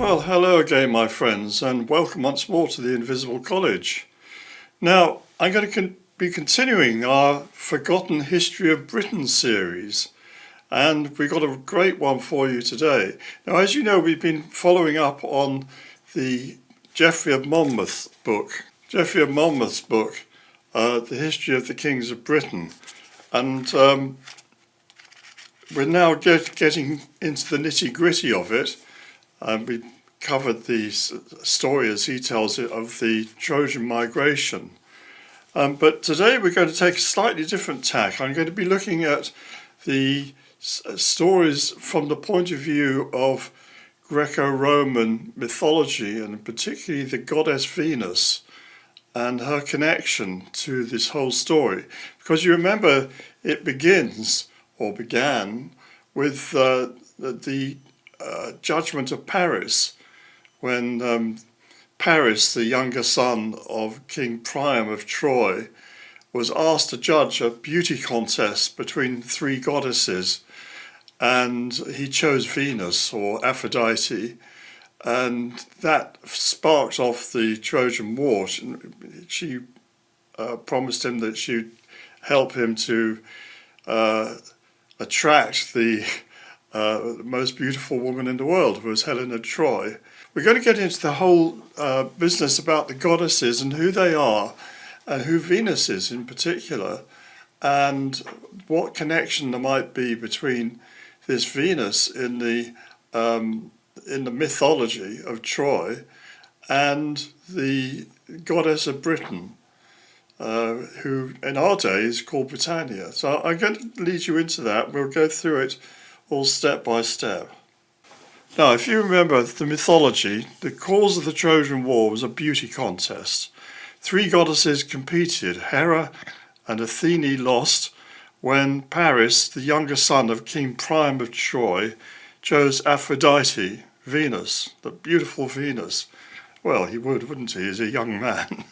Well, hello again, my friends, and welcome once more to the Invisible College. Now, I'm going to be continuing our Forgotten History of Britain series, and we've got a great one for you today. Now, as you know, we've been following up on the Geoffrey of Monmouth's book, The History of the Kings of Britain, and we're now getting into the nitty-gritty of it. We covered the story, as he tells it, of the Trojan migration. But today we're going to take a slightly different tack. I'm going to be looking at the stories from the point of view of Greco-Roman mythology, and particularly the goddess Venus and her connection to this whole story. Because you remember it began with the judgment of Paris, when Paris, the younger son of King Priam of Troy, was asked to judge a beauty contest between three goddesses, and he chose Venus, or Aphrodite, and that sparked off the Trojan War. She promised him that she'd help him to attract the most beautiful woman in the world, who was Helen of Troy. We're going to get into the whole business about the goddesses and who they are, and who Venus is in particular, and what connection there might be between this Venus in the mythology of Troy and the goddess of Britain, who in our day is called Britannia. So I'm going to lead you into that. We'll go through it all step by step. Now, if you remember the mythology, the cause of the Trojan War was a beauty contest. Three goddesses competed. Hera and Athene lost when Paris, the younger son of King Priam of Troy, chose Aphrodite, Venus, the beautiful Venus. Well, he would, wouldn't he? He's a young man.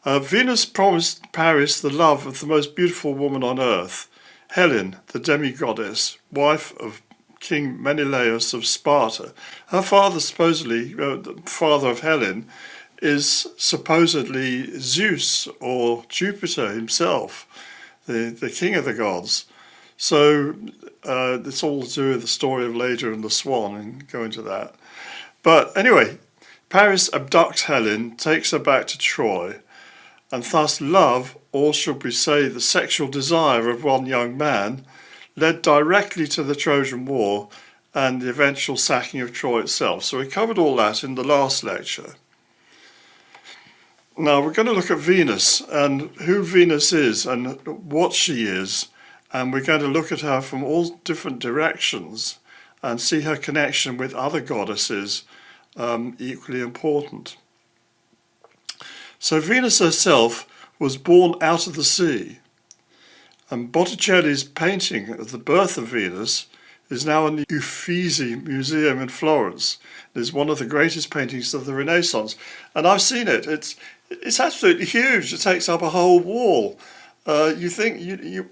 Venus promised Paris the love of the most beautiful woman on earth, Helen, the demi-goddess, wife of King Menelaus of Sparta. Her father, supposedly, the father of Helen, is supposedly Zeus or Jupiter himself, the king of the gods. So it's all to do with the story of Leda and the swan, and go into that. But anyway, Paris abducts Helen, takes her back to Troy, and thus love, or should we say the sexual desire of one young man, led directly to the Trojan War and the eventual sacking of Troy itself. So we covered all that in the last lecture. Now we're going to look at Venus and who Venus is and what she is, and we're going to look at her from all different directions and see her connection with other goddesses equally important. So Venus herself was born out of the sea, and Botticelli's painting of the birth of Venus is now in the Uffizi Museum in Florence. It is one of the greatest paintings of the Renaissance, and I've seen it. It's absolutely huge. It takes up a whole wall. You think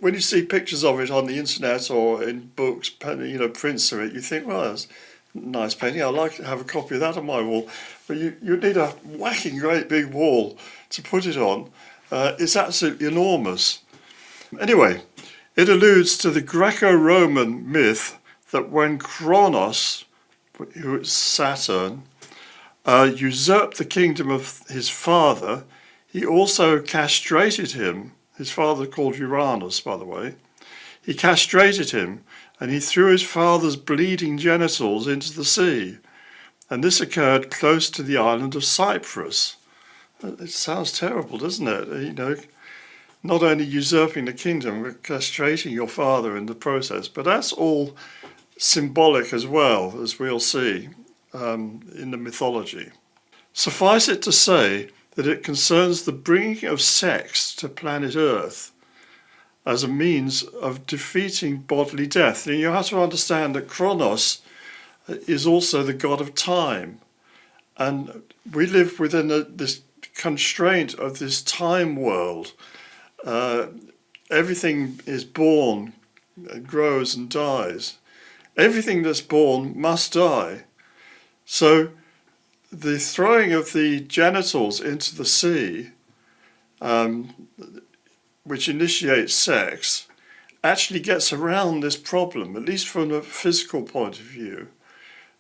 when you see pictures of it on the internet or in books, prints of it, you think, well, that's a nice painting. I'd like to have a copy of that on my wall. But you need a whacking great big wall to put it on. It's absolutely enormous. Anyway, it alludes to the Greco-Roman myth that when Kronos, who is Saturn, usurped the kingdom of his father, he also castrated him. His father, called Uranus, by the way. He castrated him, and he threw his father's bleeding genitals into the sea. And this occurred close to the island of Cyprus. It sounds terrible, doesn't it? Not only usurping the kingdom, but castrating your father in the process. But that's all symbolic as well, as we'll see in the mythology. Suffice it to say that it concerns the bringing of sex to planet Earth as a means of defeating bodily death. Now, you have to understand that Kronos is also the god of time, and we live within this constraint of this time world. Everything is born, grows and dies, Everything that's born must die. So the throwing of the genitals into the sea, which initiates sex, actually gets around this problem, at least from a physical point of view,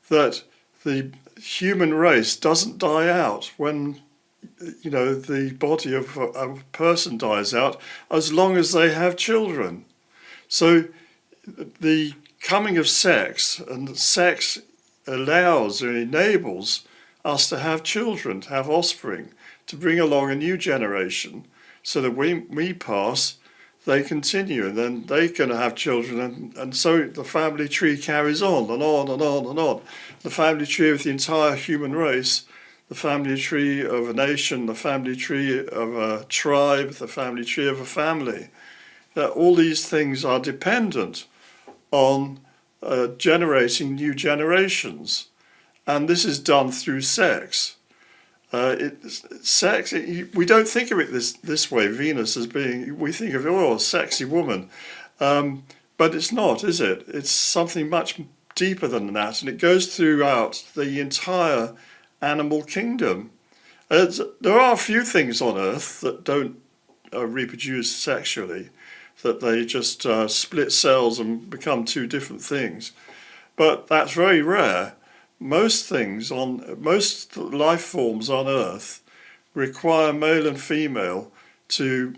that the human race doesn't die out when the body of a person dies out, as long as they have children. So the coming of sex, and sex allows or enables us to have children, to have offspring, to bring along a new generation, so that when we pass, they continue, and then they can have children, and so the family tree carries on and on and on and on. The family tree of the entire human race, the family tree of a nation, the family tree of a tribe, the family tree of a family. That all these things are dependent on generating new generations, and this is done through sex. Sex, we don't think of it this way, Venus, as being, we think of, a sexy woman. But it's not, is it? It's something much deeper than that, and it goes throughout the entire animal kingdom. There are a few things on Earth that don't reproduce sexually, that they just split cells and become two different things. But that's very rare. Most life forms on Earth require male and female to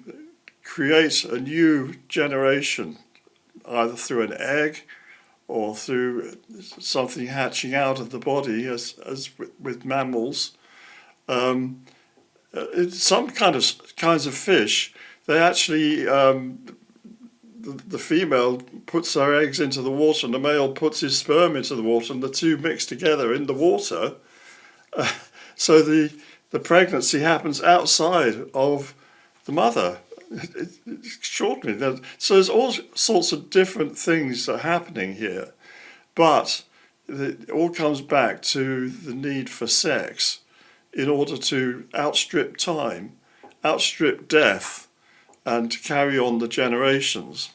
create a new generation, either through an egg or through something hatching out of the body, as with mammals. Some kinds of fish, they actually the female puts her eggs into the water and the male puts his sperm into the water, and the two mix together in the water. So the pregnancy happens outside of the mother. It's extraordinary. So there's all sorts of different things that are happening here, but it all comes back to the need for sex in order to outstrip time, outstrip death, and to carry on the generations.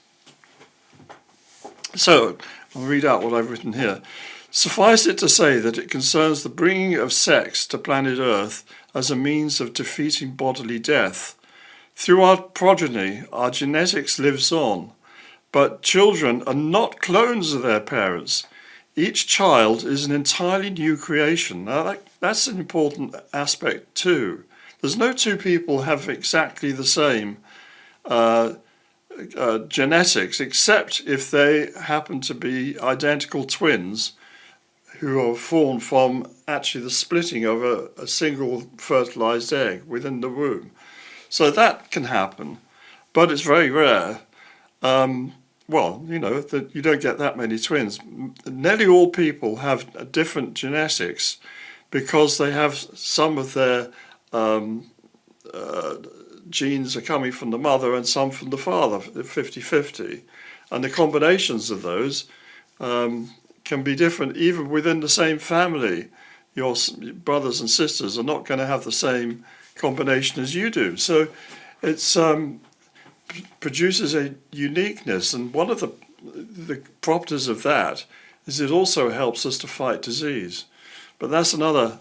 So, I'll read out what I've written here. Suffice it to say that it concerns the bringing of sex to planet Earth as a means of defeating bodily death. Through our progeny, our genetics lives on, but children are not clones of their parents. Each child is an entirely new creation. Now, that's an important aspect too. There's no two people have exactly the same genetics, except if they happen to be identical twins who are formed from actually the splitting of a single fertilized egg within the womb. So that can happen, but it's very rare. That you don't get that many twins. Nearly all people have different genetics because they have some of their genes are coming from the mother and some from the father, 50-50. And the combinations of those can be different even within the same family. Your brothers and sisters are not going to have the same combination as you do. So it's produces a uniqueness, and one of the properties of that is it also helps us to fight disease. But that's another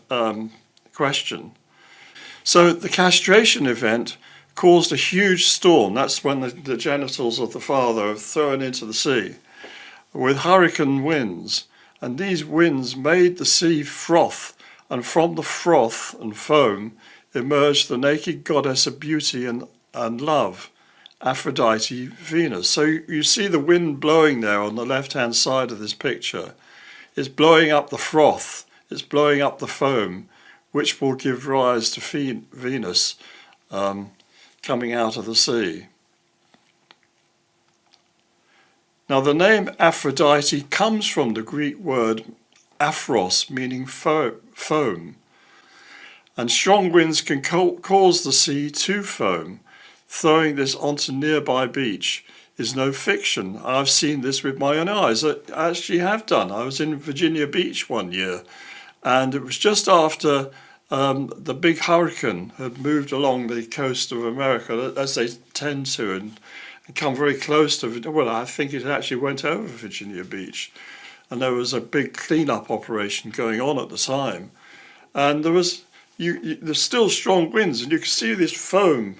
question. So the castration event caused a huge storm. That's when the genitals of the father are thrown into the sea with hurricane winds. And these winds made the sea froth, and from the froth and foam emerged the naked goddess of beauty and love, Aphrodite Venus. So you see the wind blowing there on the left-hand side of this picture. It's blowing up the froth, it's blowing up the foam, which will give rise to Venus coming out of the sea. Now the name Aphrodite comes from the Greek word aphros, meaning foam. And strong winds can cause the sea to foam. Throwing this onto nearby beach is no fiction. I've seen this with my own eyes. I actually have done. I was in Virginia Beach one year, and it was just after the big hurricane had moved along the coast of America, as they tend to, and come very close to, well, I think it actually went over Virginia Beach. and there was a big clean-up operation going on at the time. And there's still strong winds, and you could see this foam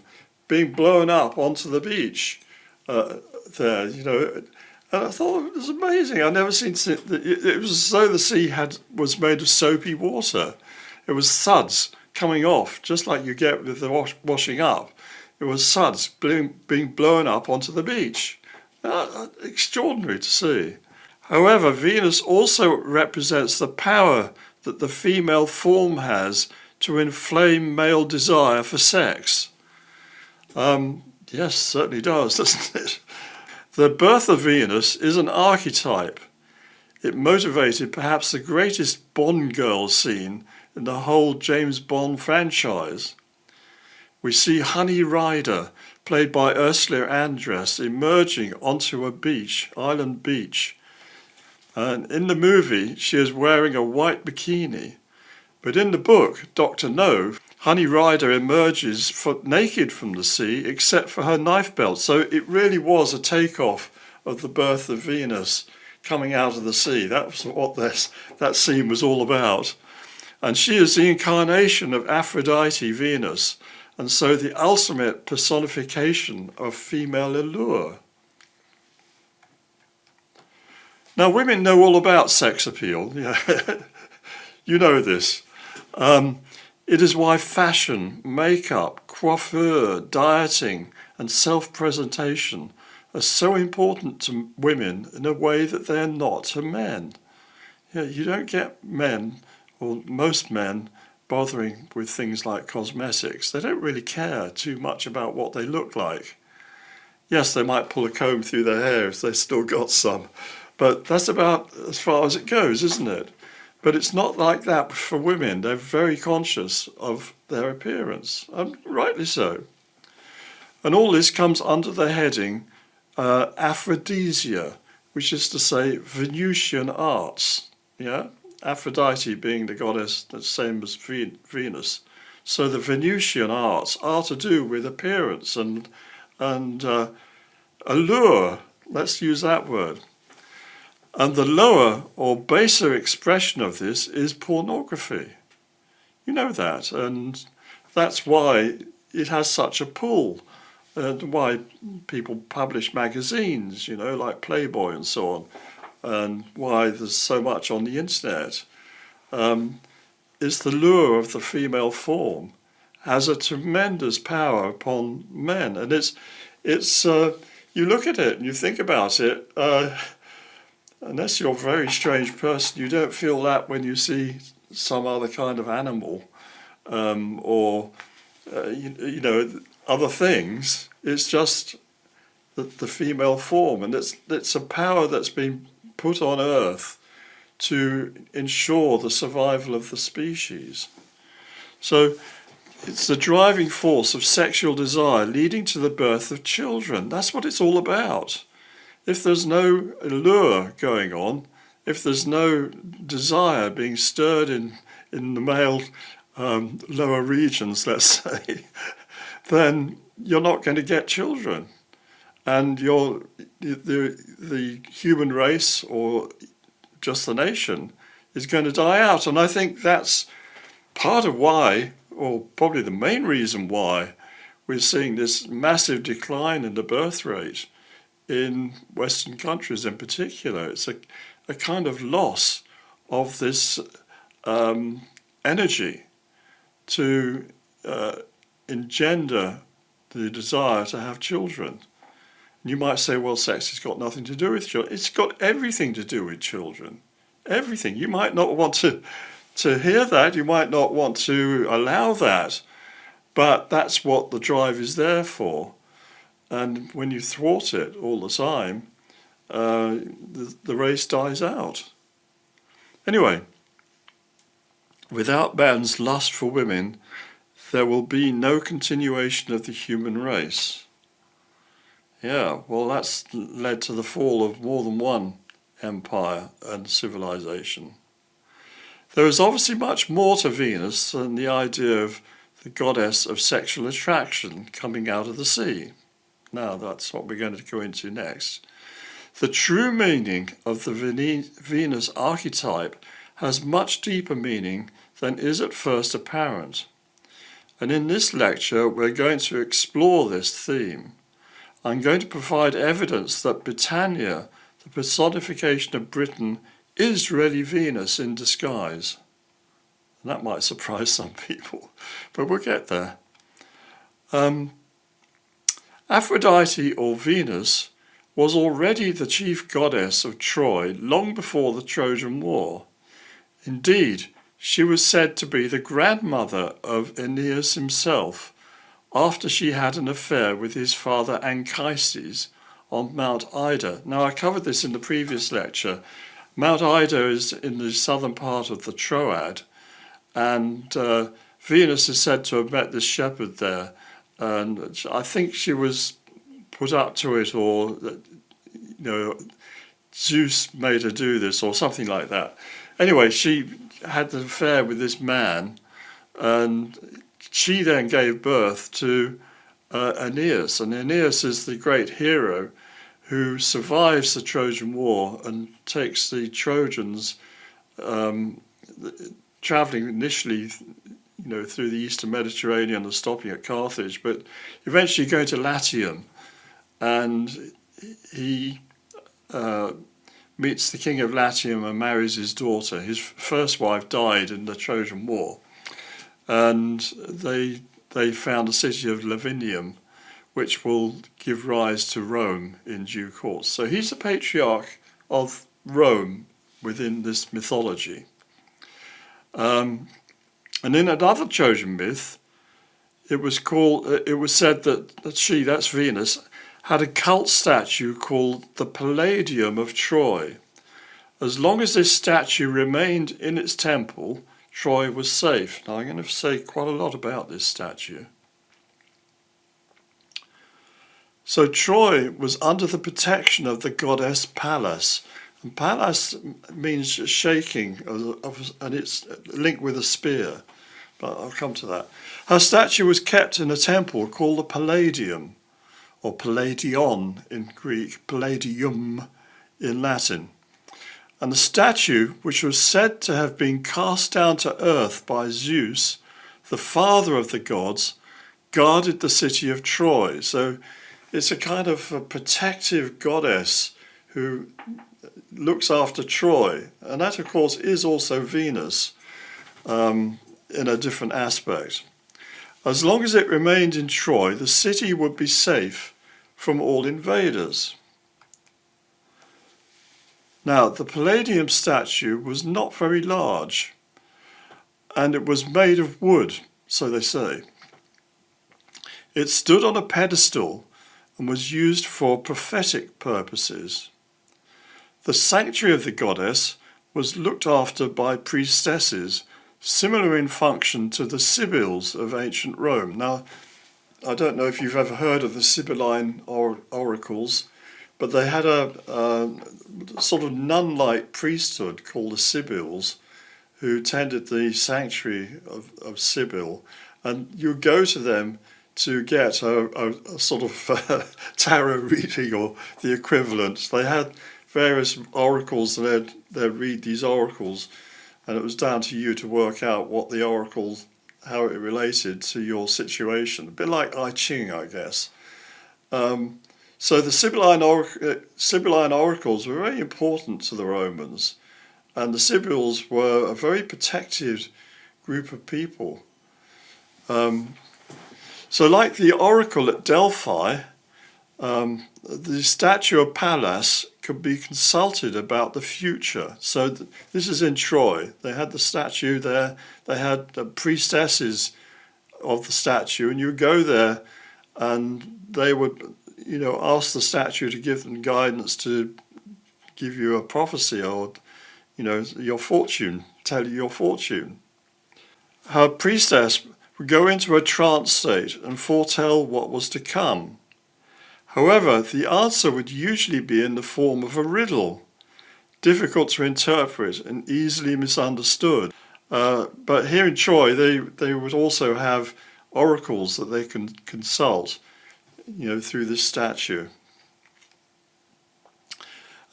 being blown up onto the beach there, And I thought it was amazing. I'd never seen it. It was as though the sea was made of soapy water. It was suds coming off, just like you get with the washing up. It was suds being blown up onto the beach. Extraordinary to see. However, Venus also represents the power that the female form has to inflame male desire for sex. Yes, certainly does, doesn't it? The birth of Venus is an archetype. It motivated perhaps the greatest Bond girl scene in the whole James Bond franchise. We see Honey Rider, played by Ursula Andress, emerging onto a beach, island beach. And in the movie, she is wearing a white bikini. But in the book, Dr. No, Honey Rider emerges naked from the sea except for her knife belt. So it really was a takeoff of the birth of Venus coming out of the sea. That was what that scene was all about. And she is the incarnation of Aphrodite, Venus, and so the ultimate personification of female allure. Now, women know all about sex appeal. You know this. It is why fashion, makeup, coiffure, dieting, and self-presentation are so important to women in a way that they're not to men. You don't get men, or most men, bothering with things like cosmetics. They don't really care too much about what they look like. Yes, they might pull a comb through their hair if they've still got some, but that's about as far as it goes, isn't it? But it's not like that for women. They're very conscious of their appearance, and rightly so. And all this comes under the heading Aphrodisia, which is to say Venusian arts. Yeah, Aphrodite being the goddess, the same as Venus. So the Venusian arts are to do with appearance and allure. Let's use that word. And the lower or baser expression of this is pornography. You know that, and that's why it has such a pull, and why people publish magazines, like Playboy and so on, and why there's so much on the internet. It's the lure of the female form has a tremendous power upon men, and it's you look at it and you think about it. Unless you're a very strange person, you don't feel that when you see some other kind of animal or other things. It's just the female form, and it's a power that's been put on Earth to ensure the survival of the species. So it's the driving force of sexual desire leading to the birth of children. That's what it's all about. If there's no allure going on, if there's no desire being stirred in the male lower regions, let's say, then you're not going to get children. And the human race, or just the nation, is going to die out. And I think that's part of why, or probably the main reason why, we're seeing this massive decline in the birth rate in Western countries in particular. It's a kind of loss of this energy to engender the desire to have children. And you might say, well, sex has got nothing to do with children. It's got everything to do with children. Everything. You might not want to hear that. You might not want to allow that. But that's what the drive is there for. And when you thwart it all the time, the race dies out. Anyway, without man's lust for women, there will be no continuation of the human race. Yeah, well, that's led to the fall of more than one empire and civilization. There is obviously much more to Venus than the idea of the goddess of sexual attraction coming out of the sea. Now, that's what we're going to go into next. The true meaning of the Venus archetype has much deeper meaning than is at first apparent. And in this lecture, we're going to explore this theme. I'm going to provide evidence that Britannia, the personification of Britain, is really Venus in disguise. And that might surprise some people, but we'll get there. Aphrodite, or Venus, was already the chief goddess of Troy long before the Trojan War. Indeed, she was said to be the grandmother of Aeneas himself, after she had an affair with his father Anchises on Mount Ida. Now, I covered this in the previous lecture. Mount Ida is in the southern part of the Troad, and Venus is said to have met this shepherd there, and I think she was put up to it, or Zeus made her do this, or something like that. Anyway, she had the affair with this man, and she then gave birth to Aeneas. And Aeneas is the great hero who survives the Trojan War and takes the Trojans, traveling initially through the eastern Mediterranean and stopping at Carthage, but eventually going to Latium, and he meets the king of Latium and marries his daughter. His first wife died in the Trojan War, and they found a city of Lavinium, which will give rise to Rome in due course. So he's the patriarch of Rome within this mythology. And in another Trojan myth, it was said that she, that's Venus, had a cult statue called the Palladium of Troy. As long as this statue remained in its temple, Troy was safe. Now, I'm going to say quite a lot about this statue. So Troy was under the protection of the goddess Pallas. And Pallas means shaking, and it's linked with a spear, but I'll come to that. Her statue was kept in a temple called the Palladium, or Palladion in Greek, Palladium in Latin. And the statue, which was said to have been cast down to earth by Zeus, the father of the gods, guarded the city of Troy. So it's a kind of a protective goddess who looks after Troy. And that, of course, is also Venus in a different aspect. As long as it remained in Troy, the city would be safe from all invaders. Now, the Palladium statue was not very large, and it was made of wood, so they say. It stood on a pedestal and was used for prophetic purposes. The sanctuary of the goddess was looked after by priestesses, similar in function to the Sibylls of ancient Rome. Now, I don't know if you've ever heard of the Sibylline oracles, but they had a sort of nun-like priesthood called the Sibylls, who tended the sanctuary of Sibyl, and you go to them to get a sort of tarot reading or the equivalent. They had various oracles, and they'd read these oracles, and it was down to you to work out what the oracle, how it related to your situation. A bit like I Ching, I guess. So the Sibylline oracles were very important to the Romans, and the Sibylls were a very protected group of people. So like the oracle at Delphi, the statue of Pallas could be consulted about the future. So this is in Troy. They had the statue there. They had the priestesses of the statue, and you would go there, and they would, ask the statue to give them guidance, to give you a prophecy, or, your fortune, tell you your fortune. Her priestess would go into a trance state and foretell what was to come. However, the answer would usually be in the form of a riddle, difficult to interpret and easily misunderstood. But here in Troy, they would also have oracles that they can consult, through this statue.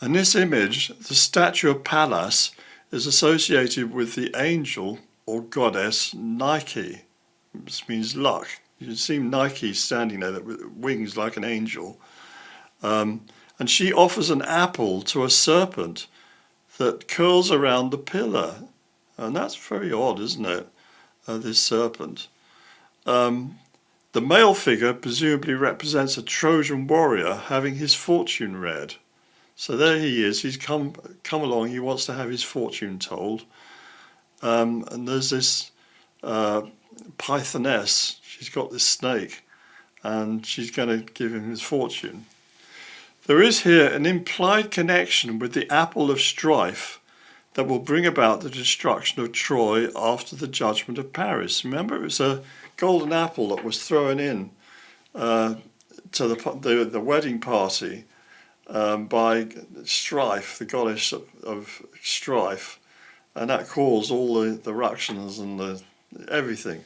And this image, the statue of Pallas, is associated with the angel or goddess Nike, which means luck. You can see Nike standing there with wings like an angel. And she offers an apple to a serpent that curls around the pillar. And that's very odd, isn't it? This serpent. The male figure presumably represents a Trojan warrior having his fortune read. So there he is. He's come along. He wants to have his fortune told. And there's this pythoness. She's got this snake, and she's going to give him his fortune. There is here an implied connection with the apple of strife that will bring about the destruction of Troy after the judgment of Paris. Remember, it was a golden apple that was thrown in to the wedding party by strife, the goddess of strife, and that caused all the ructions and everything.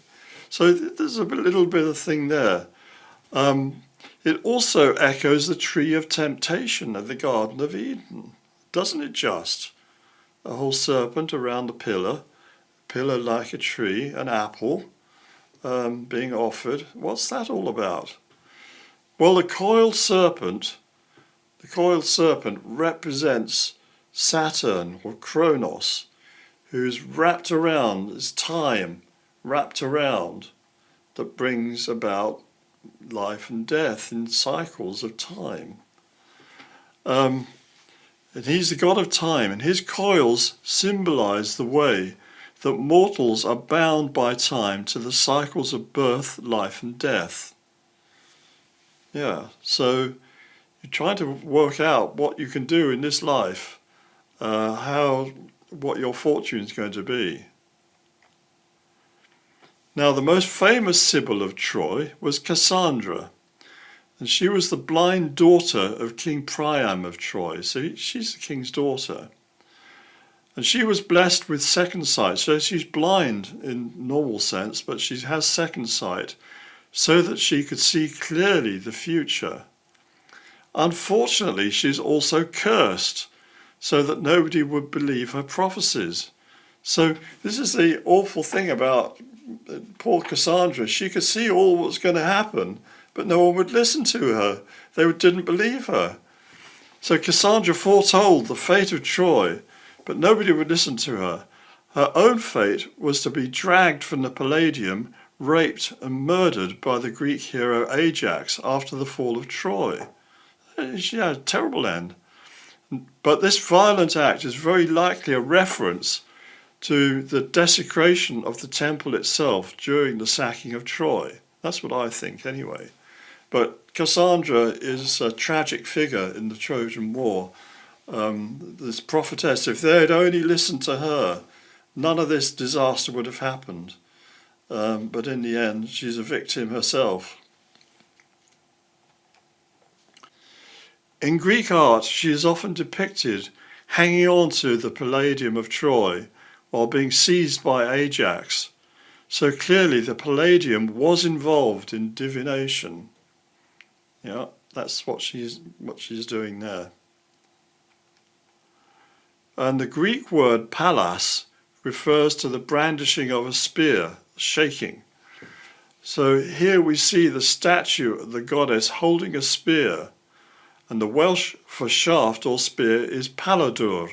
So there's a little bit of thing there. It also echoes the tree of temptation of the Garden of Eden, doesn't it just? A whole serpent around the pillar like a tree, an apple being offered. What's that all about? Well, the coiled serpent represents Saturn or Kronos, who's wrapped around, it's time wrapped around that brings about life and death in cycles of time. And he's the god of time, and his coils symbolize the way that mortals are bound by time to the cycles of birth, life, and death. Yeah, so you're trying to work out what you can do in this life, what your fortune is going to be. Now, the most famous Sibyl of Troy was Cassandra, and she was the blind daughter of King Priam of Troy. So she's the king's daughter. And she was blessed with second sight. So she's blind in normal sense, but she has second sight so that she could see clearly the future. Unfortunately, she's also cursed so that nobody would believe her prophecies. So this is the awful thing about poor Cassandra. She could see all what was going to happen, but no one would listen to her. They didn't believe her. So Cassandra foretold the fate of Troy, but nobody would listen to her. Her own fate was to be dragged from the Palladium, raped and murdered by the Greek hero Ajax after the fall of Troy. She had a terrible end. But this violent act is very likely a reference to the desecration of the temple itself during the sacking of Troy. That's what I think anyway. But Cassandra is a tragic figure in the Trojan War. This prophetess, if they had only listened to her, none of this disaster would have happened. But in the end, she's a victim herself. In Greek art, she is often depicted hanging on to the Palladium of Troy while being seized by Ajax. So clearly the Palladium was involved in divination. Yeah, that's what she's doing there. And the Greek word pallas refers to the brandishing of a spear, shaking. So here we see the statue of the goddess holding a spear, and the Welsh for shaft or spear is paladur.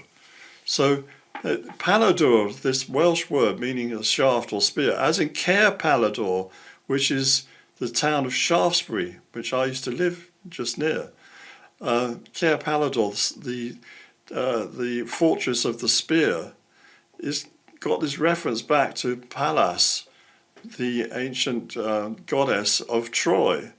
So paladur, this Welsh word meaning a shaft or spear, as in Caer Palador, which is the town of Shaftesbury, which I used to live just near. Caer Palador, the fortress of the spear, is got this reference back to Pallas, the ancient goddess of Troy.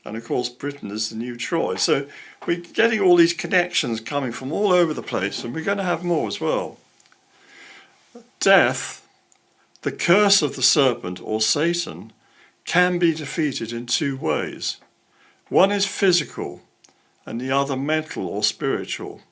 And of course, Britain is the new Troy. So we're getting all these connections coming from all over the place, and we're going to have more as well. Death, the curse of the serpent or Satan, can be defeated in two ways. One is physical, and the other mental or spiritual.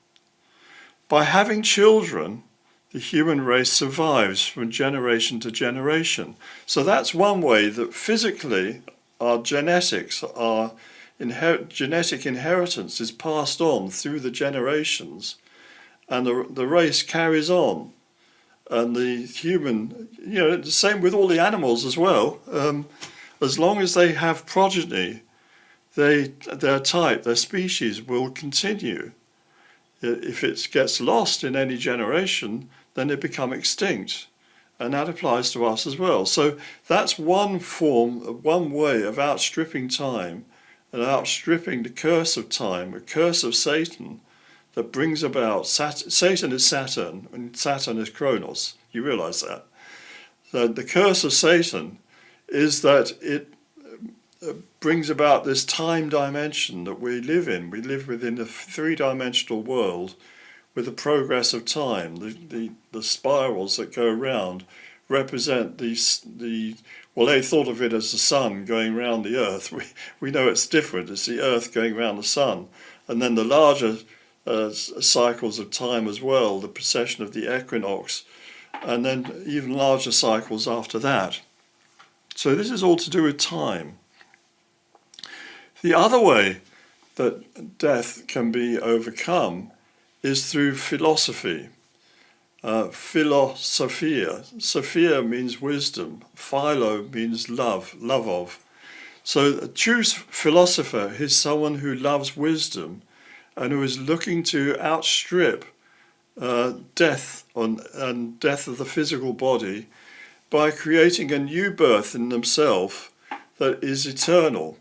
By having children, the human race survives from generation to generation. So that's one way that physically our genetics are genetic inheritance is passed on through the generations, and the race carries on. And the human, the same with all the animals as well. As long as they have progeny, their type, their species will continue. If it gets lost in any generation, then they become extinct. And that applies to us as well. So that's one way of outstripping time and outstripping the curse of time, a curse of Satan that brings about, Satan is Saturn and Saturn is Kronos. You realize that? So the curse of Satan is that it brings about this time dimension that we live in. We live within a three-dimensional world with the progress of time. The spirals that go around represent well, they thought of it as the sun going around the earth. We know it's different. It's the earth going around the sun. And then the larger cycles of time as well, the precession of the equinox, and then even larger cycles after that. So this is all to do with time. The other way that death can be overcome is through philosophy. Philosophia. Sophia means wisdom. Philo means love of. So a true philosopher is someone who loves wisdom and who is looking to outstrip death and death of the physical body by creating a new birth in themselves that is eternal.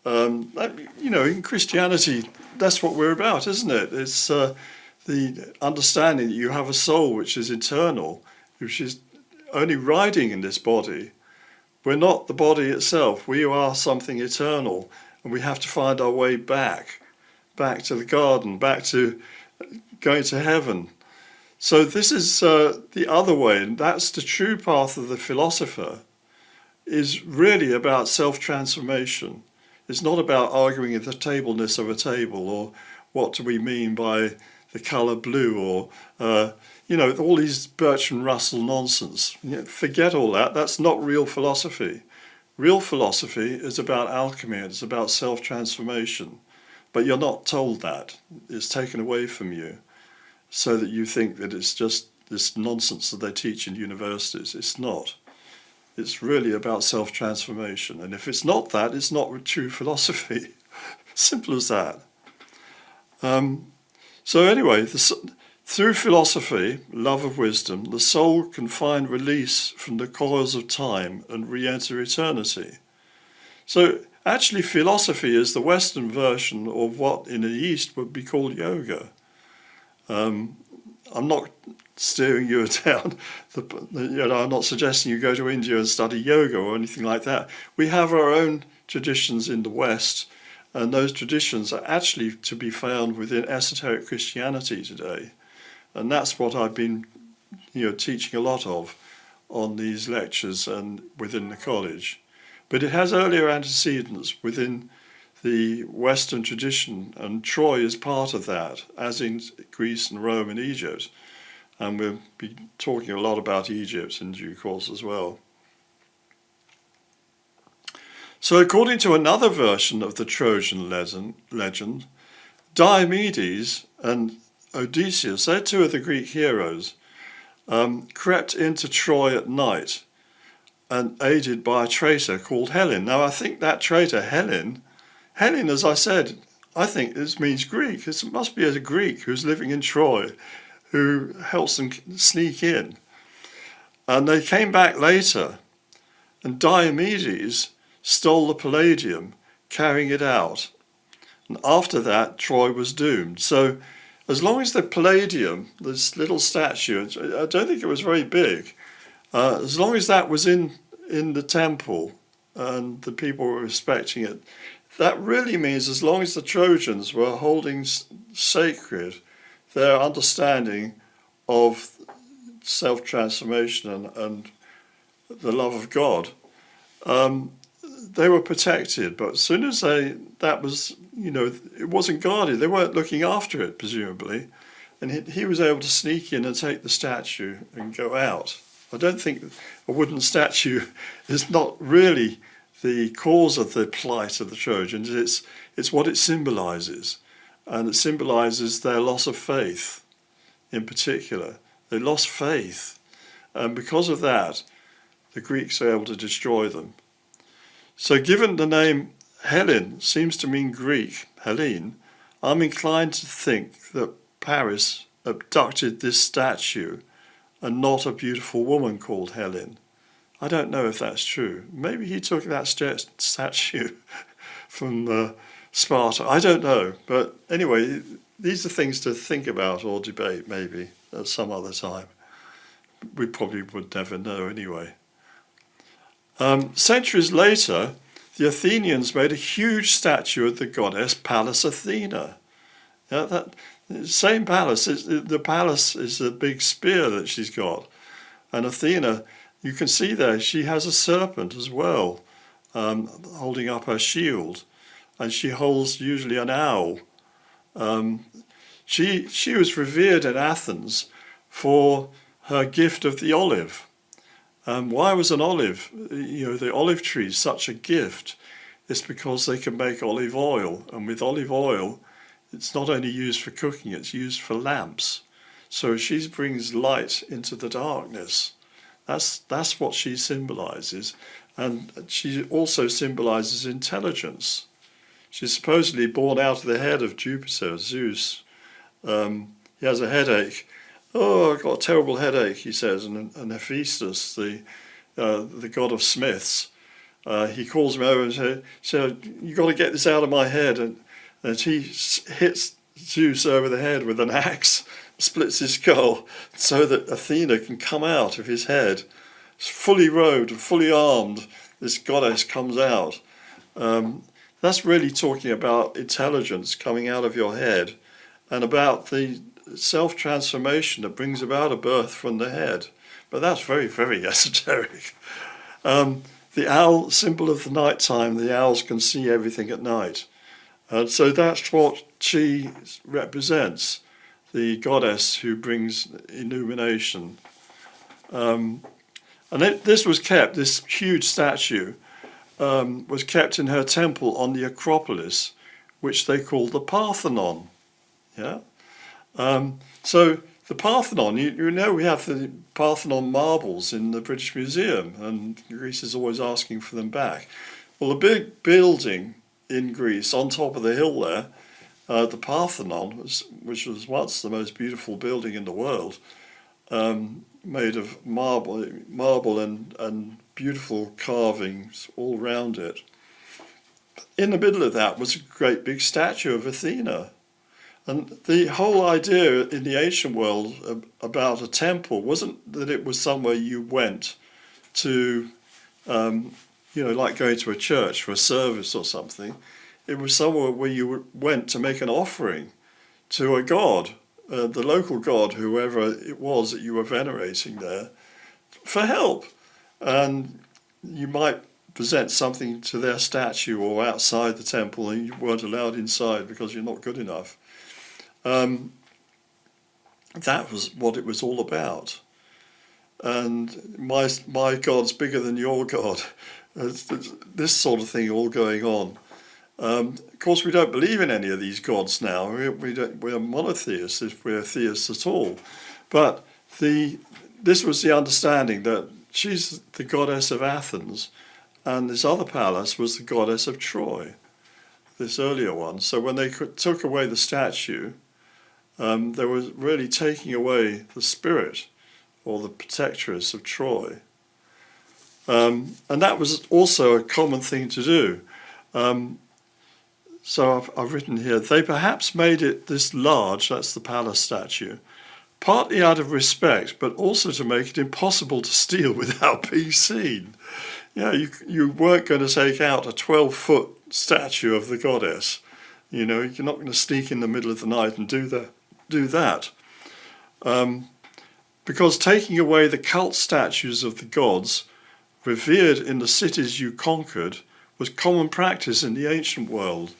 In Christianity, that's what we're about, isn't it? It's the understanding that you have a soul which is eternal, which is only riding in this body. We're not the body itself. We are something eternal, and we have to find our way back to the garden, back to going to heaven. So this is the other way, and that's the true path of the philosopher, is really about self-transformation. It's not about arguing the tableness of a table, or what do we mean by the colour blue, or all these Bertrand Russell nonsense. Forget all that. That's not real philosophy. Real philosophy is about alchemy. It's about self-transformation. But you're not told that. It's taken away from you, so that you think that it's just this nonsense that they teach in universities. It's not. It's really about self-transformation. And if it's not that, it's not true philosophy. Simple as that. So anyway, through philosophy, love of wisdom, the soul can find release from the coils of time and re-enter eternity. So actually philosophy is the Western version of what in the East would be called yoga. I'm not steering you down, I'm not suggesting you go to India and study yoga or anything like that. We have our own traditions in the West, and those traditions are actually to be found within esoteric Christianity today. And that's what I've been teaching a lot of on these lectures and within the college. But it has earlier antecedents within the Western tradition, and Troy is part of that, as in Greece and Rome and Egypt. And we'll be talking a lot about Egypt in due course as well. So according to another version of the Trojan legend, Diomedes and Odysseus, they're two of the Greek heroes, crept into Troy at night and aided by a traitor called Helen. Now I think that traitor, Helen, as I said, I think this means Greek. It must be a Greek who's living in Troy who helps them sneak in. And they came back later, and Diomedes stole the palladium, carrying it out. And after that, Troy was doomed. So as long as the palladium, this little statue, I don't think it was very big, as long as that was in the temple and the people were respecting it, that really means as long as the Trojans were holding sacred their understanding of self-transformation and the love of God, they were protected. But as soon as that was, it wasn't guarded, they weren't looking after it, presumably, and he was able to sneak in and take the statue and go out. I don't think a wooden statue is not really the cause of the plight of the Trojans. It's what it symbolises, and it symbolises their loss of faith in particular. They lost faith, and because of that, the Greeks are able to destroy them. So given the name Helen seems to mean Greek, Helene, I'm inclined to think that Paris abducted this statue and not a beautiful woman called Helen. I don't know if that's true. Maybe he took that statue from Sparta. I don't know. But anyway, these are things to think about or debate maybe at some other time. We probably would never know anyway. Centuries later, the Athenians made a huge statue of the goddess Pallas Athena. Yeah, that same Pallas. The palace is a big spear that she's got. And Athena, you can see there, she has a serpent as well, holding up her shield. And she holds usually an owl. She was revered in Athens for her gift of the olive. Why was an olive, the olive tree, such a gift? It's because they can make olive oil. And with olive oil, it's not only used for cooking, it's used for lamps. So she brings light into the darkness. That's what she symbolises. And she also symbolises intelligence. She's supposedly born out of the head of Jupiter, Zeus. He has a headache. Oh, I've got a terrible headache, he says. And Hephaestus, the god of smiths, he calls him over and says, you've got to get this out of my head. And he hits Zeus over the head with an axe, splits his skull, so that Athena can come out of his head. Fully robed, fully armed, this goddess comes out. That's really talking about intelligence coming out of your head and about the self-transformation that brings about a birth from the head. But that's very, very esoteric. The owl, symbol of the night time, the owls can see everything at night. And so that's what she represents, the goddess who brings illumination. And this huge statue was kept in her temple on the Acropolis, which they call the Parthenon. Yeah. So the Parthenon, you know, we have the Parthenon marbles in the British Museum, and Greece is always asking for them back. Well, the big building in Greece on top of the hill there, the Parthenon, which was once the most beautiful building in the world, made of marble and beautiful carvings all round it. In the middle of that was a great big statue of Athena. And the whole idea in the ancient world about a temple wasn't that it was somewhere you went to, like going to a church for a service or something. It was somewhere where you went to make an offering to a god, the local god, whoever it was that you were venerating there, for help. And you might present something to their statue or outside the temple, and you weren't allowed inside because you're not good enough. That was what it was all about. And my God's bigger than your God. This sort of thing all going on. Of course, we don't believe in any of these gods now. We're monotheists, if we're theists at all. But this was the understanding that she's the goddess of Athens, and this other Pallas was the goddess of Troy, this earlier one. So when they took away the statue, they were really taking away the spirit or the protectress of Troy. And that was also a common thing to do. So I've written here, they perhaps made it this large, that's the Pallas statue, partly out of respect, but also to make it impossible to steal without being seen. You weren't going to take out a 12-foot statue of the goddess. You're not going to sneak in the middle of the night and do that. Because taking away the cult statues of the gods revered in the cities you conquered was common practice in the ancient world.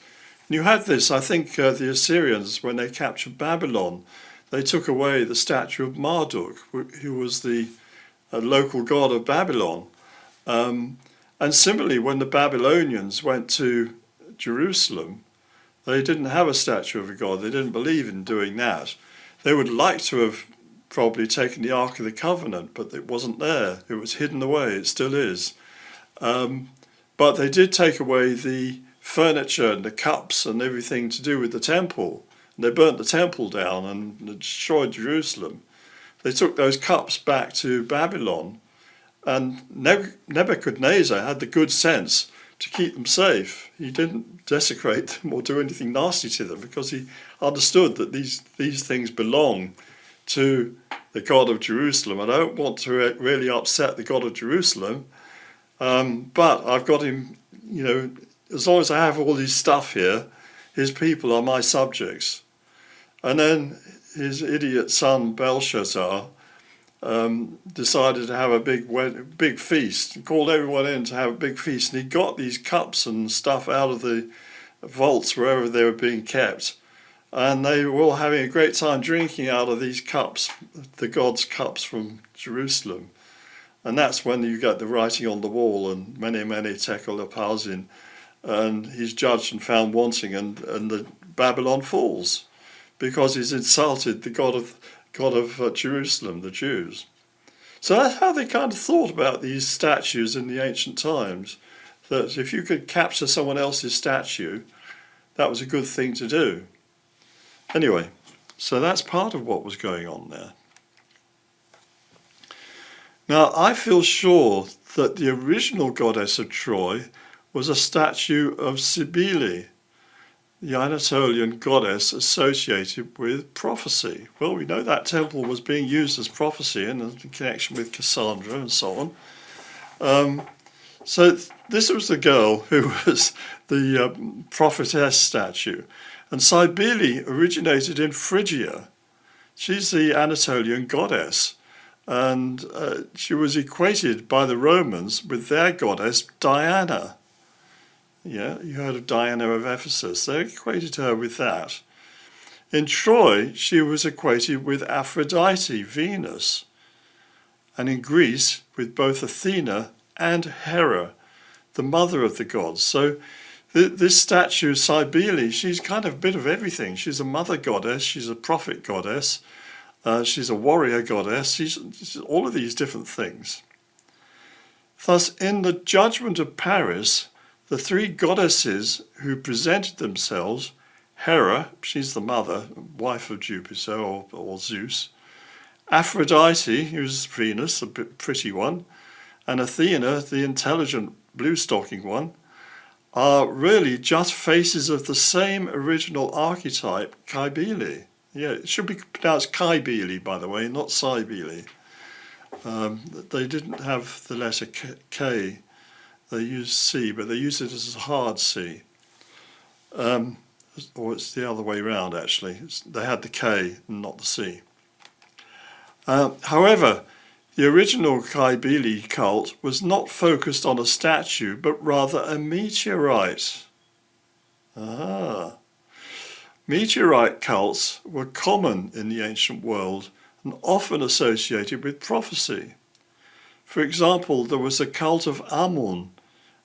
And you had this, I think, the Assyrians, when they captured Babylon, they took away the statue of Marduk, who was the local god of Babylon. And similarly, when the Babylonians went to Jerusalem, they didn't have a statue of a god. They didn't believe in doing that. They would like to have probably taken the Ark of the Covenant, but it wasn't there. It was hidden away. It still is. But they did take away the furniture and the cups and everything to do with the temple. And they burnt the temple down and destroyed Jerusalem. They took those cups back to Babylon, and Nebuchadnezzar had the good sense to keep them safe. He didn't desecrate them or do anything nasty to them because he understood that these things belong to the God of Jerusalem. I don't want to really upset the God of Jerusalem, but I've got him, as long as I have all this stuff here, his people are my subjects. And then his idiot son Belshazzar decided to have a big feast, and called everyone in to have a big feast, and he got these cups and stuff out of the vaults wherever they were being kept, and they were all having a great time drinking out of these cups, the God's cups from Jerusalem. And that's when you get the writing on the wall, and mene tekel upharsin, and he's judged and found wanting, and the Babylon falls because he's insulted the God of Jerusalem, the Jews. So that's how they kind of thought about these statues in the ancient times, that if you could capture someone else's statue, that was a good thing to do. Anyway, so that's part of what was going on there. Now, I feel sure that the original goddess of Troy was a statue of Cybele, the Anatolian goddess associated with prophecy. Well, we know that temple was being used as prophecy in connection with Cassandra and so on. So this was the girl who was the prophetess statue. And Cybele originated in Phrygia. She's the Anatolian goddess. And she was equated by the Romans with their goddess Diana. Yeah, you heard of Diana of Ephesus. They equated her with that. In Troy, she was equated with Aphrodite, Venus. And in Greece, with both Athena and Hera, the mother of the gods. So this statue, Cybele, she's kind of a bit of everything. She's a mother goddess, she's a prophet goddess, she's a warrior goddess, she's all of these different things. Thus, in the judgment of Paris, the three goddesses who presented themselves, Hera, she's the mother, wife of Jupiter or Zeus, Aphrodite, who's Venus, a bit pretty one, and Athena, the intelligent blue-stocking one, are really just faces of the same original archetype, Cybele. Yeah, it should be pronounced Kybele, by the way, not Cybele. They didn't have the letter K. They used C, but they used it as a hard C. Or it's the other way around, actually. They had the K and not the C. However, the original Kybele cult was not focused on a statue, but rather a meteorite. Meteorite cults were common in the ancient world and often associated with prophecy. For example, there was a cult of Amun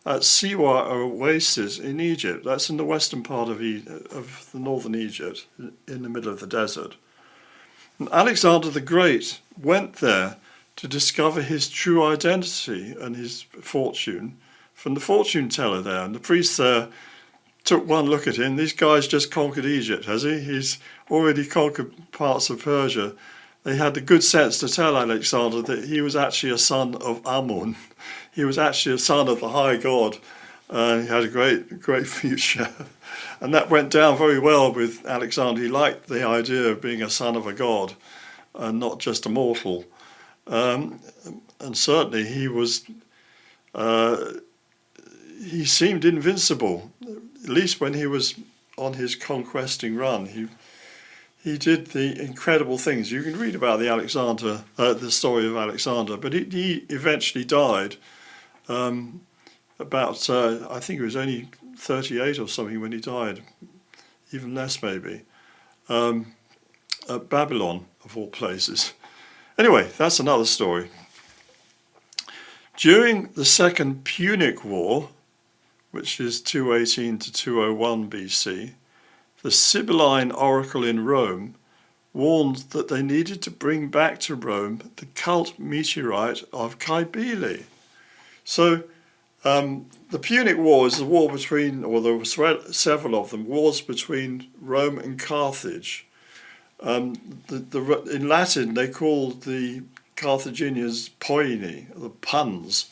at Siwa Oasis in Egypt. That's in the western part of the northern Egypt, in the middle of the desert. And Alexander the Great went there to discover his true identity and his fortune from the fortune teller there. And the priest there took one look at him. This guy's just conquered Egypt, has he? He's already conquered parts of Persia. They had the good sense to tell Alexander that he was actually a son of Amun. He was actually a son of the high god. He had a great future. And that went down very well with Alexander. He liked the idea of being a son of a god and not just a mortal. And certainly he seemed invincible, at least when he was on his conquesting run. He did the incredible things. You can read about the story of Alexander, but he eventually died. I think he was only 38 or something when he died, even less maybe, at Babylon, of all places. Anyway, that's another story. During the Second Punic War, which is 218 to 201 BC, the Sibylline oracle in Rome warned that they needed to bring back to Rome the cult meteorite of Cybele. So the Punic War is the war between, or there were several of them, wars between Rome and Carthage. In Latin, they called the Carthaginians Poini, the puns,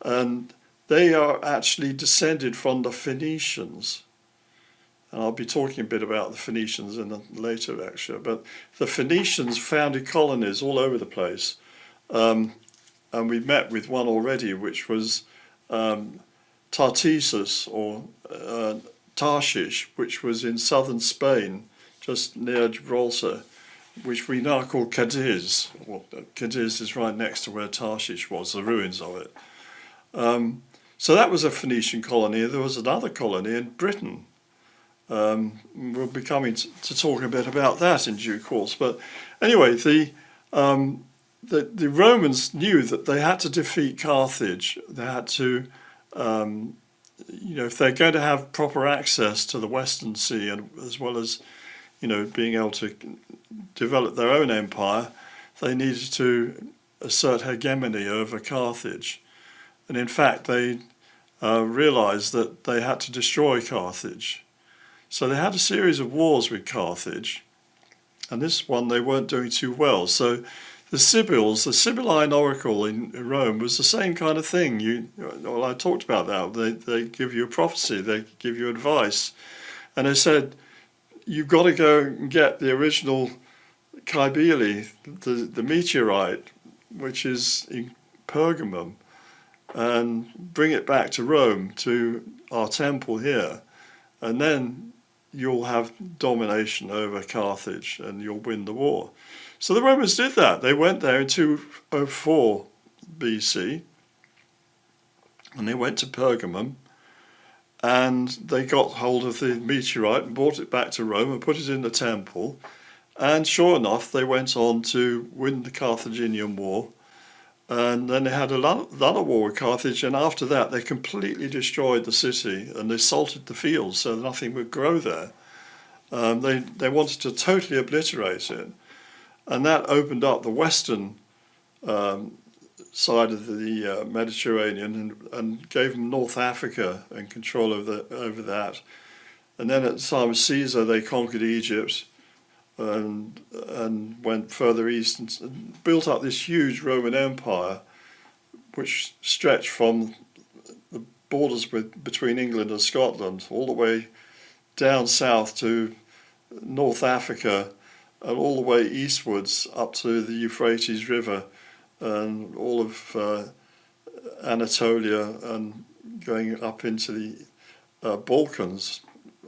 and they are actually descended from the Phoenicians. And I'll be talking a bit about the Phoenicians in a later lecture, but the Phoenicians founded colonies all over the place. And we met with one already, which was Tartessus, or Tarshish, which was in southern Spain, just near Gibraltar, which we now call Cadiz. Well, Cadiz is right next to where Tarshish was, the ruins of it. So that was a Phoenician colony. There was another colony in Britain. We'll be coming to talk a bit about that in due course. But anyway, the Romans knew that they had to defeat Carthage. They had to, if they're going to have proper access to the Western Sea, and as well as, being able to develop their own empire, they needed to assert hegemony over Carthage. And in fact, they realized that they had to destroy Carthage. So they had a series of wars with Carthage, and this one they weren't doing too well. So the Sibylline oracle in Rome was the same kind of thing. I talked about that. They give you a prophecy, they give you advice, and they said, you've got to go and get the original Cybele, the meteorite, which is in Pergamum, and bring it back to Rome, to our temple here, and then you'll have domination over Carthage and you'll win the war. So the Romans did that. They went there in 204 BC, and they went to Pergamum, and they got hold of the meteorite and brought it back to Rome and put it in the temple. And sure enough, they went on to win the Carthaginian War. And then they had another war with Carthage, and after that they completely destroyed the city and they salted the fields so nothing would grow there. They wanted to totally obliterate it, and that opened up the western side of the Mediterranean and gave them North Africa and control over that. And then at the time of Caesar, they conquered Egypt and went further east and built up this huge Roman Empire, which stretched from the borders between England and Scotland all the way down south to North Africa and all the way eastwards up to the Euphrates River and all of Anatolia and going up into the Balkans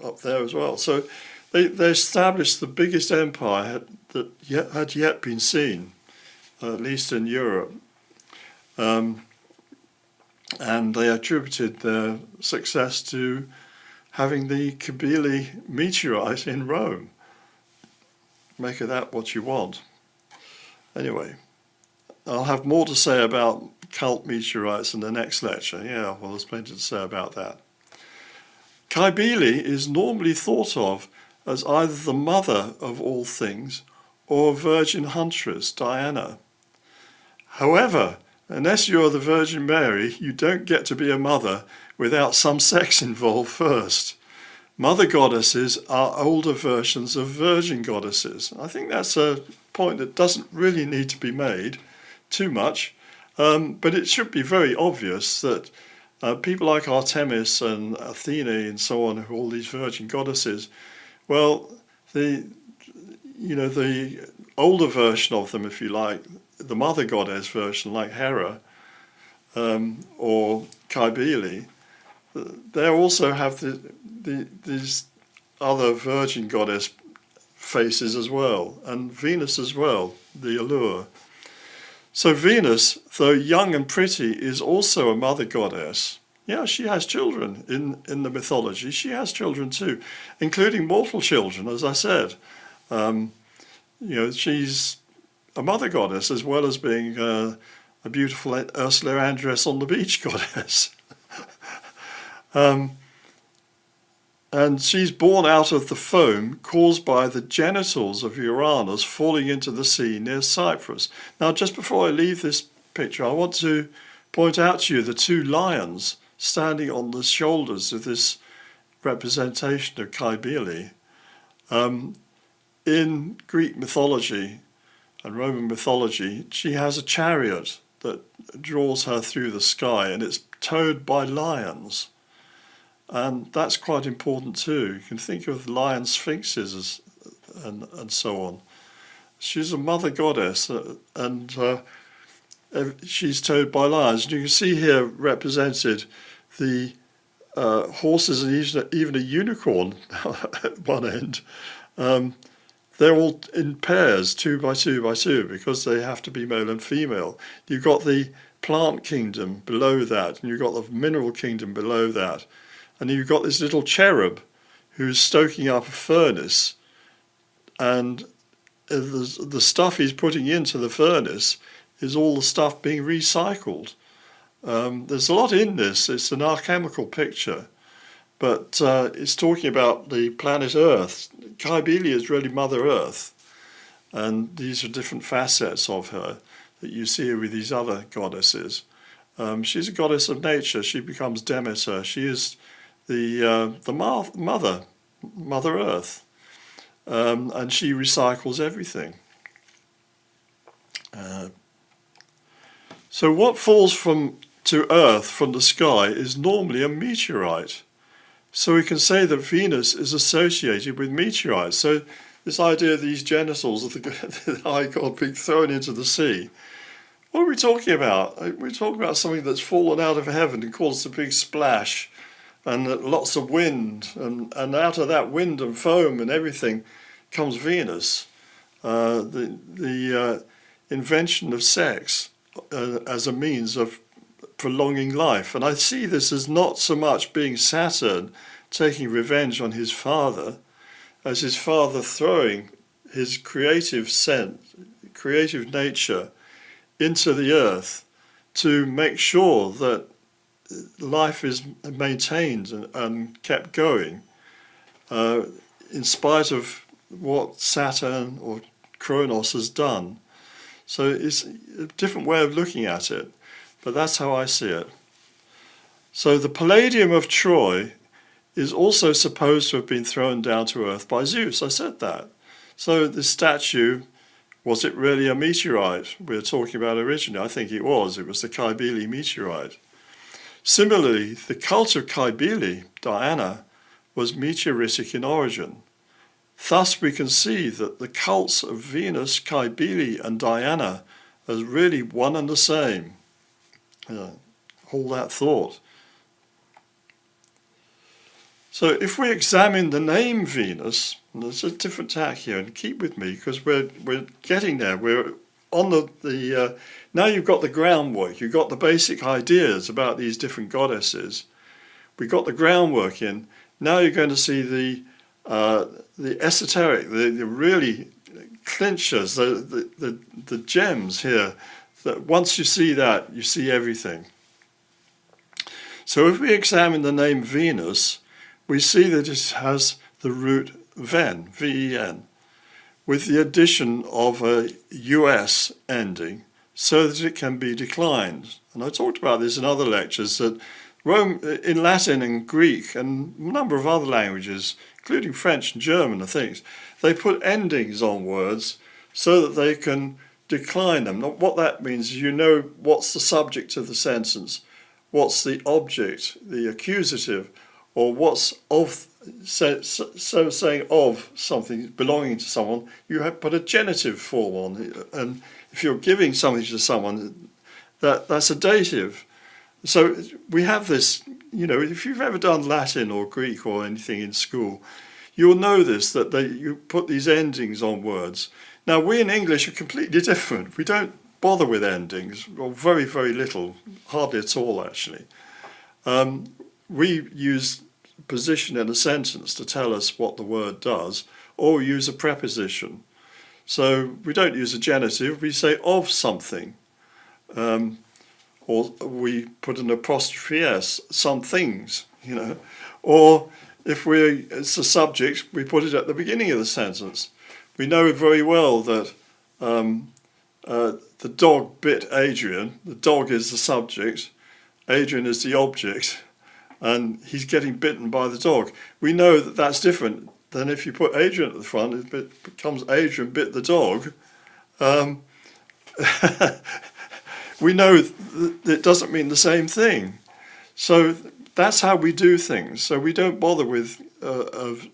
up there as well. So they established the biggest empire that had yet been seen, at least in Europe. And they attributed their success to having the Cybele meteorite in Rome. Make of that what you want. Anyway, I'll have more to say about cult meteorites in the next lecture. Yeah, well, there's plenty to say about that. Cybele is normally thought of as either the mother of all things or a virgin huntress, Diana. However, unless you're the Virgin Mary, you don't get to be a mother without some sex involved first. Mother goddesses are older versions of virgin goddesses. I think that's a point that doesn't really need to be made too much, but it should be very obvious that people like Artemis and Athene and so on, all these virgin goddesses, well, the older version of them, if you like, the mother goddess version, like Hera or Cybele, they also have these other virgin goddess faces as well, and Venus as well, the allure. So Venus, though young and pretty, is also a mother goddess. Yeah, she has children in the mythology. She has children too, including mortal children, as I said. She's a mother goddess as well as being a a beautiful Ursula Andress on the beach goddess. And she's born out of the foam caused by the genitals of Uranus falling into the sea near Cyprus. Now, just before I leave this picture, I want to point out to you the two lions standing on the shoulders of this representation of Cybele. In Greek mythology and Roman mythology, she has a chariot that draws her through the sky, and it's towed by lions. And that's quite important too. You can think of lion sphinxes and so on. She's a mother goddess, and she's towed by lions. And you can see here represented the horses and even a unicorn at one end. They're all in pairs, 2 by 2 by 2, because they have to be male and female. You've got the plant kingdom below that, and you've got the mineral kingdom below that. And you've got this little cherub who's stoking up a furnace, and the stuff he's putting into the furnace is all the stuff being recycled. There's a lot in this. It's an alchemical picture, but it's talking about the planet Earth. Cybele is really Mother Earth, and these are different facets of her that you see with these other goddesses. She's a goddess of nature. She becomes Demeter. She is the Mother Earth, and she recycles everything. So what falls to Earth from the sky is normally a meteorite. So we can say that Venus is associated with meteorites. So this idea of these genitals of the high god being thrown into the sea, what are we talking about? We're talking about something that's fallen out of heaven and caused a big splash, and lots of wind, and out of that wind and foam and everything comes Venus, the invention of sex as a means of prolonging life. And I see this as not so much being Saturn taking revenge on his father, as his father throwing his creative nature into the earth to make sure that life is maintained and kept going, in spite of what Saturn or Kronos has done. So it's a different way of looking at it, but that's how I see it. So the Palladium of Troy is also supposed to have been thrown down to earth by Zeus. I said that. So the statue, was it really a meteorite we were talking about originally? I think it was. It was the Cybele meteorite. Similarly, the cult of Cybele, Diana, was meteoritic in origin. Thus we can see that the cults of Venus, Cybele and Diana are really one and the same. Hold that thought. So if we examine the name Venus, and there's a different tack here, and keep with me because we're getting there. We're on the now you've got the groundwork, you've got the basic ideas about these different goddesses. We've got the groundwork in. Now you're going to see the esoteric, the really clinchers, the gems here. That once you see that, you see everything. So if we examine the name Venus, we see that it has the root ven, V-E-N, with the addition of a US ending so that it can be declined. And I talked about this in other lectures, that Rome, in Latin and Greek and a number of other languages, including French and German and things, they put endings on words so that they can decline them. Now, what that means is you know what's the subject of the sentence, what's the object, the accusative, or what's of, so saying of something belonging to someone, you have put a genitive form on. And if you're giving something to someone, that's a dative. So we have this, if you've ever done Latin or Greek or anything in school, you'll know this, that you put these endings on words. Now, we in English are completely different. We don't bother with endings, or very, very little, hardly at all, actually. We use position in a sentence to tell us what the word does, or we use a preposition. So we don't use a genitive, we say of something. or we put an apostrophe S, some things, or if it's a subject, we put it at the beginning of the sentence. We know very well that the dog bit Adrian. The dog is the subject, Adrian is the object, and he's getting bitten by the dog. We know that that's different than if you put Adrian at the front, it becomes Adrian bit the dog. We know that it doesn't mean the same thing. So that's how we do things. So we don't bother with of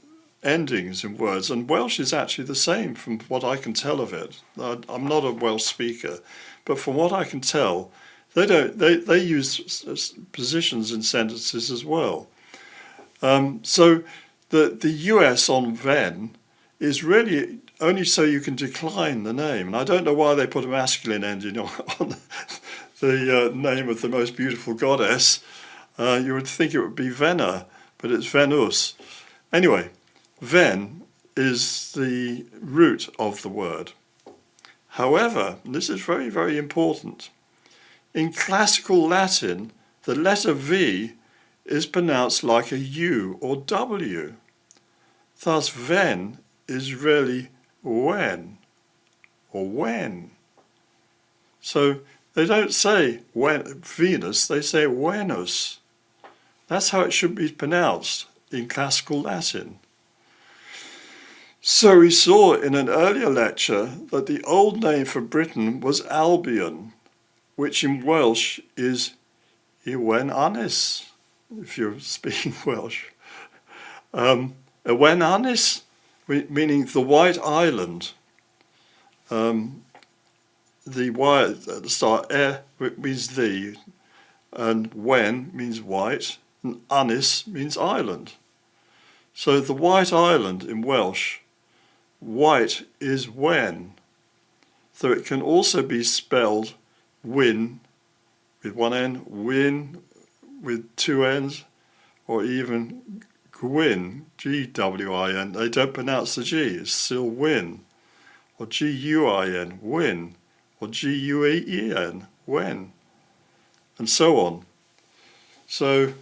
endings in words. And Welsh is actually the same from what I can tell of it. I'm not a Welsh speaker, but from what I can tell, they use positions in sentences as well. So the US on then is really only so you can decline the name. And I don't know why they put a masculine ending on the name of the most beautiful goddess. You would think it would be Vena, but it's Venus. Anyway, Ven is the root of the word. However, and this is very, very important, in classical Latin, the letter V is pronounced like a U or W. Thus, Ven is really when or when. So they don't say Venus, they say Venus. That's how it should be pronounced in classical Latin. So we saw in an earlier lecture that the old name for Britain was Albion, which in Welsh is Iwen Anis, if you're speaking Welsh. Iwen Anis, meaning the White Island. The Y at the start, means the, and Wen means white, and Anis means island. So the White Island in Welsh, white is Wen. So it can also be spelled Wyn with one N, Wyn with two N's, or even Gwyn, Gwyn. They don't pronounce the G, it's still Wyn, or Guin, Wyn, or Gueen, Wen, and so on. So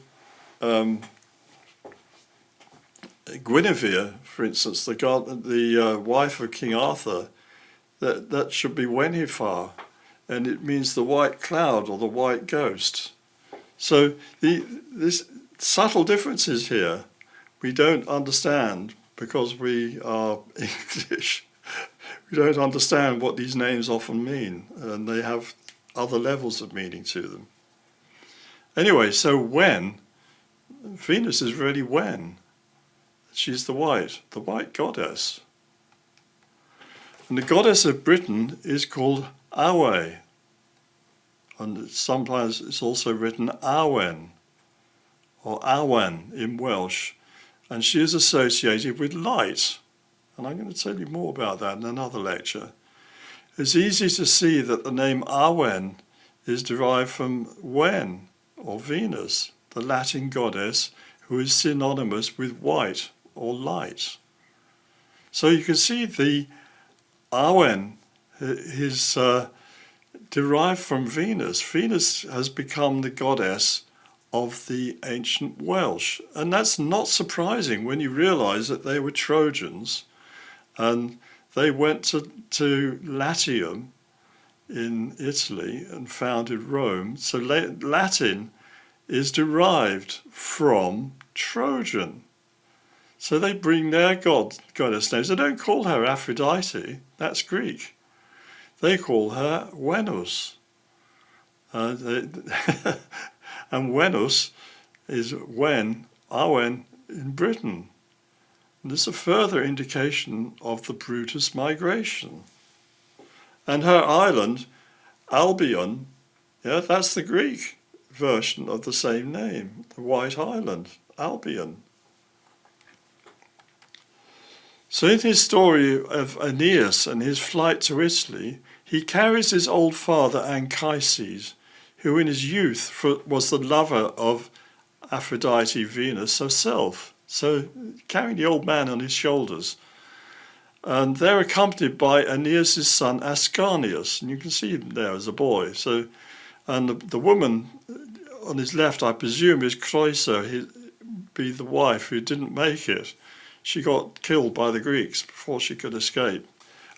Guinevere, for instance, the wife of King Arthur, that should be Wenhwyfar, and it means the white cloud or the white ghost. So this subtle differences here we don't understand because we are English. We don't understand what these names often mean, and they have other levels of meaning to them. Anyway, so Venus is really Wen. She's the white goddess. And the goddess of Britain is called Awe. And sometimes it's also written Awen or Awen in Welsh. And she is associated with light. And I'm going to tell you more about that in another lecture. It's easy to see that the name Awen is derived from Wen, or Venus, the Latin goddess who is synonymous with white or light. So you can see the Awen is derived from Venus. Venus has become the goddess of the ancient Welsh. And that's not surprising when you realise that they were Trojans and they went to Latium in Italy and founded Rome. So Latin is derived from Trojan. So they bring their goddess names. They don't call her Aphrodite, that's Greek. They call her Venus. And Venus is Awen in Britain. And this is a further indication of the Brutus migration. And her island, Albion, that's the Greek version of the same name, the White Island, Albion. So in his story of Aeneas and his flight to Italy, he carries his old father Anchises, who in his youth was the lover of Aphrodite Venus herself. So carrying the old man on his shoulders. And they're accompanied by Aeneas' son Ascanius, and you can see him there as a boy. So, and the woman on his left, I presume, is Creusa, be the wife who didn't make it. She got killed by the Greeks before she could escape.